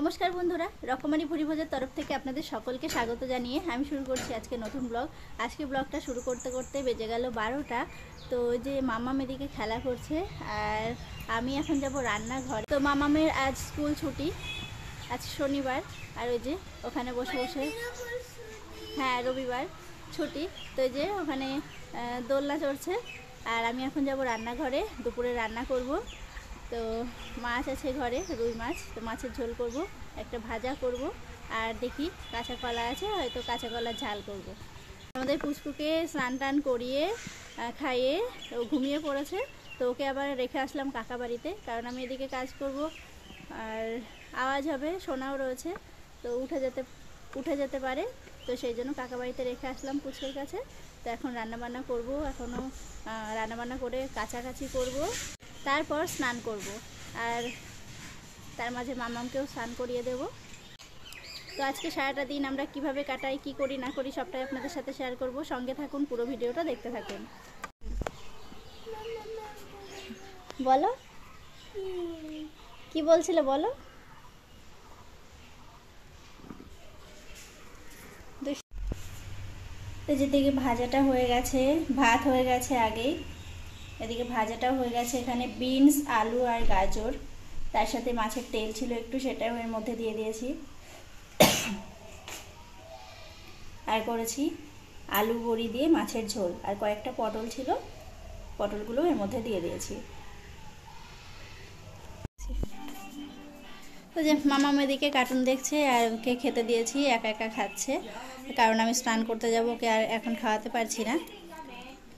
नमस्कार बंधुरा रकमारी भुरिभोजेर तरफ থেকে আপনাদের সকলকে স্বাগত জানিয়ে আমি শুরু করছি আজকে নতুন ব্লগ। আজকে ব্লগটা শুরু করতে করতে বেজে গেল 12টা। তো যে মামাম এদিকে খেলা করছে আর আমি এখন যাব রান্নাঘরে। তো মামামের আজ স্কুল ছুটি, আজ শনিবার, আর ওই যে ওখানে বসে বসে, হ্যাঁ রবিবার ছুটি। তো এই যে ওখানে দোলনা চড়ছে আর আমি এখন যাব রান্নাঘরে, দুপুরে রান্না করব। তো মাছ আছে ঘরে, রুই মাছ, তো মাছের ঝোল করব, একটা ভাজা করব, আর দেখি কাঁচা কলা আছে, হয়তো কাঁচা কলার ঝাল করব। আমাদের পুচকুকে স্নান টান করিয়ে খাইয়ে ও ঘুমিয়ে পড়েছে। তো ওকে আবার রেখে আসলাম কাকা বাড়িতে, কারণ আমি এদিকে কাজ করব আর আওয়াজ হবে, শোনাও রয়েছে, তো উঠে যেতে পারে। তো সেই জন্য কাকা বাড়িতে রেখে আসলাম পুচকের কাছে। তো এখন রান্নাবান্না করব, এখনও রান্নাবান্না করে কাচাকাচি করব, তারপর স্নান করব, আর তার মাঝে মামামকেও স্নান করিয়ে দেব। তো আজকে সারাটা দিন আমরা কিভাবে কাটাই, কি করি না করি, সবটাই আপনাদের সাথে শেয়ার করব। সঙ্গে থাকুন, পুরো ভিডিওটা দেখতে থাকুন। বলো কি বলছিলে, বলো। তো যেদিকে ভাজাটা হয়ে গেছে, ভাত হয়ে গেছে আগেই, এদিকে ভাজাটাও হয়ে গেছে। এখানে বিনস, আলু আর গাজর, তার সাথে মাছের তেল ছিল একটু, সেটাও এর মধ্যে দিয়ে দিয়েছি। আর করেছি আলু বড়ি দিয়ে মাছের ঝোল, আর কয়েকটা পটল ছিল, পটলগুলো এর মধ্যে দিয়ে দিয়েছি। তো যে মামাম এদিকে কার্টুন দেখছে আর ওকে খেতে দিয়েছি, একা একা খাচ্ছে, কারণ আমি স্নান করতে যাব, ওকে আর এখন খাওয়াতে পারছি না।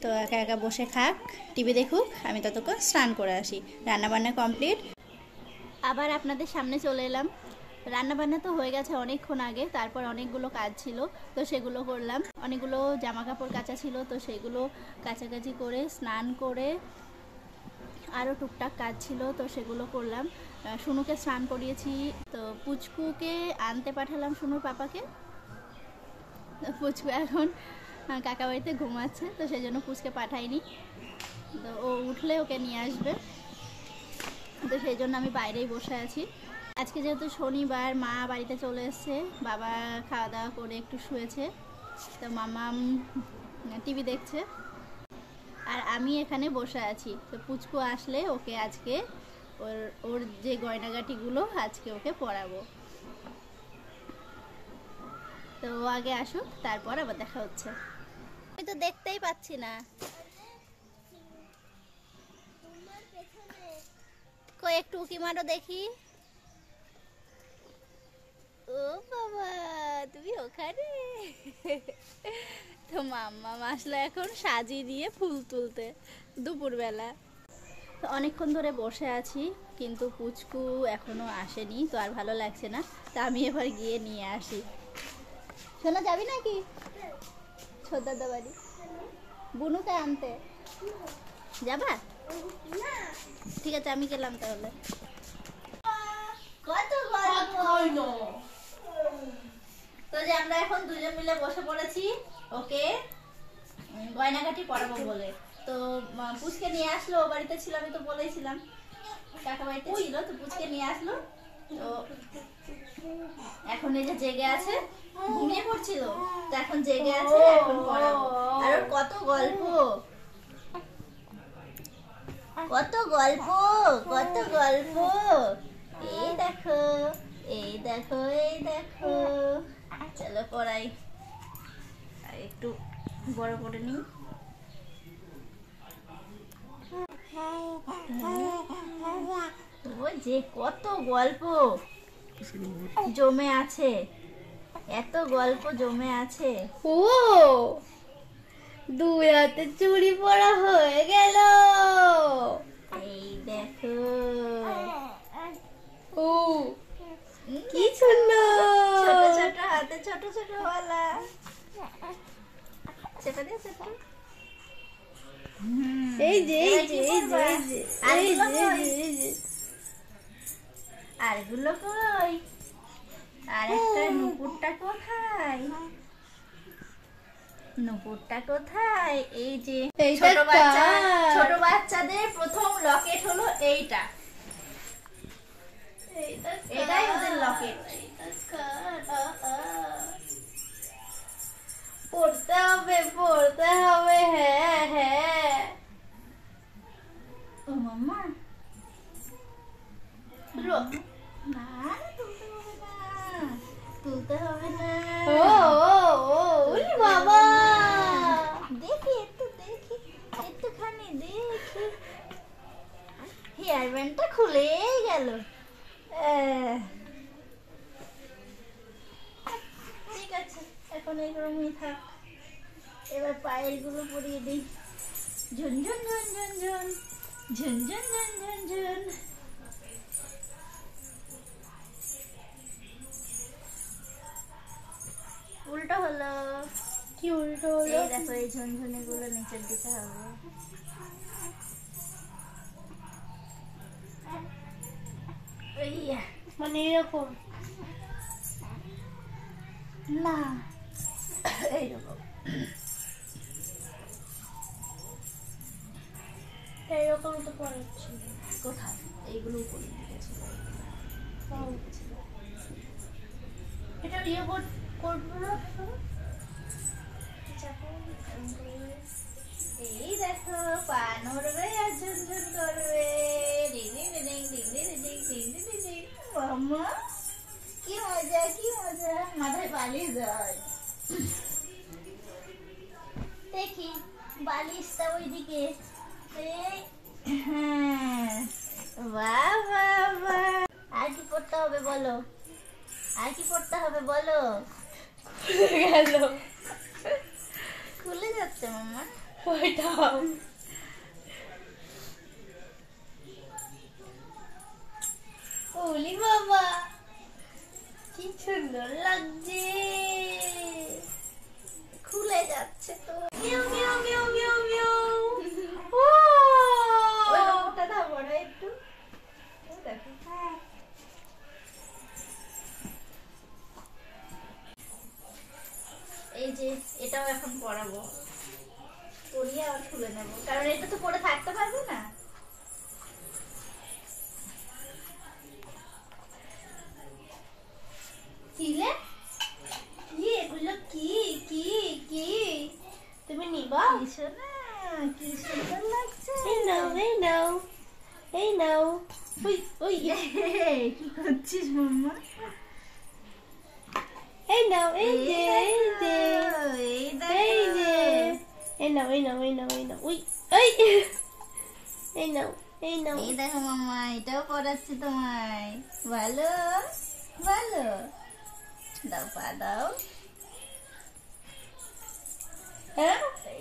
তো একা একা বসে খাক, টিভি দেখুক, আমি ততক্ষণ স্নান করে আসি। রান্নাবান্না কমপ্লিট, আবার আপনাদের সামনে চলে এলাম। রান্নাবান্না তো হয়ে গেছে অনেকক্ষণ আগে, তারপর অনেকগুলো কাজ ছিল, তো সেগুলো করলাম। অনেকগুলো জামা কাপড় কাচা ছিল, তো সেগুলো কাচাকাচি করে স্নান করে আরও টুকটাক কাজ ছিল, তো সেগুলো করলাম। শুনুকে স্নান করিয়েছি, তো পুচকুকে আনতে পাঠালাম শুনুর পাপাকে। পুচকু এখন কাকা বাড়িতে ঘুমাচ্ছে, তো সেই জন্য পুচকে পাঠাইনি। তো ও উঠলে ওকে নিয়ে আসবে, তো সেই জন্য আমি বাইরেই বসে আছি। আজকে যেহেতু শনিবার, মা বাড়িতে চলে এসছে, বাবা খাওয়া দাওয়া করে একটু শুয়েছে, তো মামাম টিভি দেখছে, আর আমি এখানে বসে আছি। তো পুচকু আসলে ওকে আজকে ওর যে গয়নাগাটিগুলো আজকে ওকে পরাবো। তো ও আগে আসুক, তারপর আবার দেখা হচ্ছে। আমি তো দেখতেই পাচ্ছি না, কই একটু উকি মারো দেখি। ও বাবা, তুমি ওখানে। তো মাম্মা আসলে এখন সাজিয়ে দিয়ে ফুল তুলতে দুপুরবেলা। তো অনেকক্ষণ ধরে বসে আছি, কিন্তু পুচকু এখনো আসেনি, তো আর ভালো লাগছে না, তো আমি এবার গিয়ে নিয়ে আসি। শোনা যাবি নাকি ছোটদাদা বাড়ি বুনুকে আনতে যাবা? ঠিক আছে, আমি গেলাম তাহলে। তো যে আমরা এখন দুজন মিলে বসে পড়েছি ওকে গয়নাগাটি পরাবো বলে। তো পুচকে নিয়ে আসলো, ও বাড়িতে ছিল, আমি তো বলেছিলাম কাকা বাড়িতে ছিল, তো পুচকে নিয়ে আসলো। তো এখন এই যে জেগে আছে, ঘুমিয়ে পড়ছিল, তো এখন জেগে আছে, এখন পড়াবো। আর ওর কত গল্প, কত গল্প, কত গল্প। এই দেখো, এই দেখো, এই দেখো। চলো পড়াই, আর একটু বড় করে নিই। ও যে কত গল্প জমে আছে, এত গল্প জমে আছে। ও দুই হাতে চুড়ি পরা হয়ে গেল, এই দেখো। ও কি সুন্দর, ছোট ছোট হাতে, ছোট ছোট ওয়ালা। চেপে দে, চেপে। এই যে এই যে এই যে এই যে আরগুলো কই, আর একটা নুপুরটা কোথায়, নুপুরটা কোথায়? এই যে ছোট বাচ্চাদের প্রথম লকেট হলো এইটা। এটাই ওদের লকেট। পড়তে হবে পড়তে হবে, হ্যাঁ হ্যাঁ। ও মাম্মা তুলো না, তুলতে হবে না, তুলতে হবে না। ও ওরে বাবা, দেখি একটু, দেখি একটুখানি দেখি। হেয়ার ব্যান্ডটা খুলেই গেল। ঠিক আছে, এখন এরকমই থাক। এবার পায়ের গুলো পরিয়ে দিই। ঝুনঝুন ঝুনঝুন ঝুন, ঝুনঝুন ঝুনঝুন ঝুন। উল্টো হলো। কি উল্টো হলো? এই দেখো, এই ঝুনঝুনি গুলো নিচের দিকে হবে। মানে এরকম না, এইরকম এইরকম তো পড়াচ্ছি। কোথায়? এইগুলো করে দিয়েছিল। এটা ইয়ে করবো না। এই দেখো, পা নড়বে আর ঝুনঝুন করবে। মাম্মা কি মজা, কি মজা, মাথায় বালিশ যায়। দেখি বালিশটা ওইদিকে। হ্যাঁ, বাহ বাহ বাহ। আর কি পড়তে হবে বলো, আর কি পড়তে হবে বলো। গেল, খুলে যাচ্ছে মাম্মা। ওইটাও ওলি বাবা, কি সুন্দর লাগছে। খুলে যাচ্ছে তো। মিউ মিউ মিউ মিউ মিউ। ও ওই লোকটা দাও বড় একটু। দেখো, এই যে এটাও এখন পরাবো, পরিয়ে আবার খুলে নেবো, কারণ এটা তো পরে থাকতে পারবে না। কিলে কি এগুলো, কি কি কি তুমি নিবা? কিছু না, কি সুন্দর লাগছে। এই নাও, এই নাও, এই নাও। ওই ওই কি করছিস মাম্মা? এই নাও, এই যে, এই যে, এই যে, এই নাও, এই নাও, এই নাও, এই নাও। ওই এই এই নাও, এই নাও। এই দেখো মাম্মা, এটাও পড়াচ্ছি তোমায়। ভালো ভালো, দাও পা দাও। হ্যাঁ,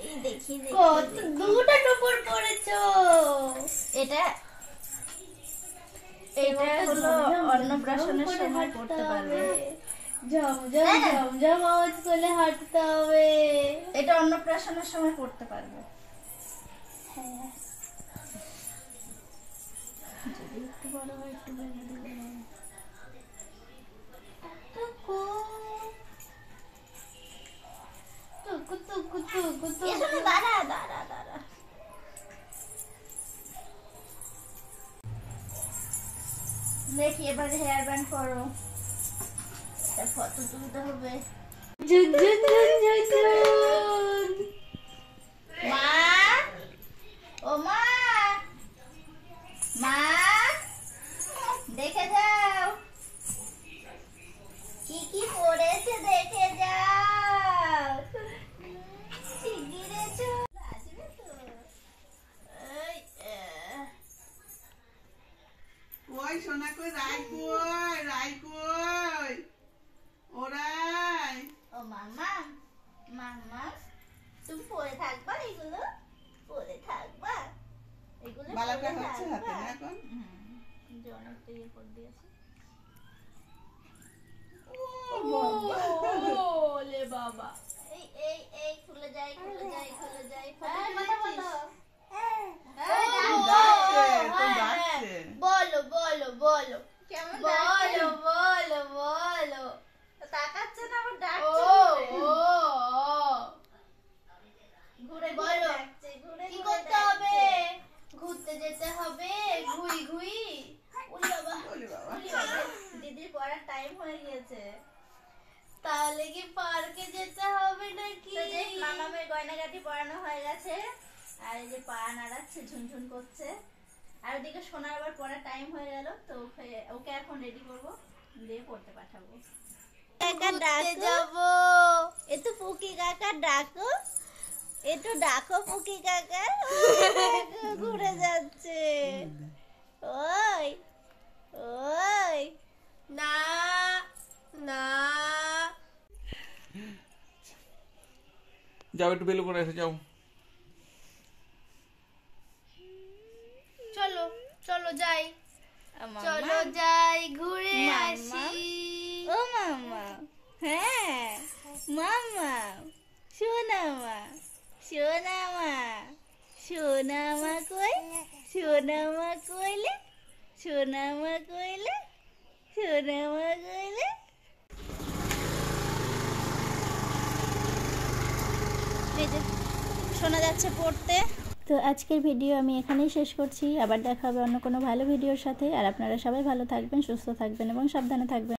এই দেখি কত দুটো টোপর পড়েছো। এটা এটা হলো অন্নপ্রাশনের সময় পড়তে পারবে। ঝমঝম ঝমঝম আওয়াজ করে হাঁটতে হবে। এটা অন্নপ্রাশনের সময় পড়তে পারবে। হ্যাঁ, যদি একটু বড় হয় একটু বেঁধে দিলে। টুকু টুকু টুকু টুকু টুকু, দাঁড়া দাঁড়া দাঁড়া। দেখি এবারে হেয়ার ব্যান্ড করো। এটা ফটো তুলতে হবে। ঝুন ঝুন ঝুন ঝুন ঝুন। মা, ও মা, মা দেখে যাও কি কি পড়েছে, দেখে যাও। শিগগিরে চল আসবে তো। ওই সোনা কই, রাই কই, রাই কই, ওরাই। ও মাম্মা, মাম্মা তুমি পরে থাকবা, এগুলো পরে থাকবা, এগুলো বালাটা হচ্ছে হাতে না এখন। যে অনেকটা ইয়ে করে দিয়েছে। ওলে বাবা, এই এই এই খুলে যাই, খুলে যাই, খুলে যাই। বলো বলো বলো, কেমন বলো বলো বলো। তাকাচ্ছে না, আবার ডাকছে। ঘুরে বলো, কি করতে হবে? ঘুরতে যেতে হবে, ঘুই ঘুই। ওলে বাবা, ওলে বাবা। ওলে বাবা। আর এই যে পা নাড়াচ্ছে, ঝুনঝুন করছে। আর ওদিকে সোনার আবার পড়ার টাইম হয়ে গেল, তো ওকে এখন রেডি করবো, দিয়ে পড়তে পাঠাবো। কাকা ডাকো, একটু পুকি কাকা ডাকো, একটু ডাকো পুকি কাকা। ঘুরে যাচ্ছে। ওই ওই না না, যাও একটু বেলু করে এসে যাও। চলো চলো যাই, মাম্মা। চলো যাই ঘুরে মাম্মা। আসি। ও মাম্মা, হ্যাঁ মাম্মা, সোনামা সোনামা সোনামা কই, সোনামা কইলে, সোনামা কইলে, সোনামা কইলে। এই যে শোনা যাচ্ছে পড়তে। তো আজকের ভিডিও আমি এখানেই শেষ করছি। আবার দেখা হবে অন্য কোনো ভালো ভিডিওর সাথে। আর আপনারা সবাই ভালো থাকবেন, সুস্থ থাকবেন এবং সাবধানে থাকবেন।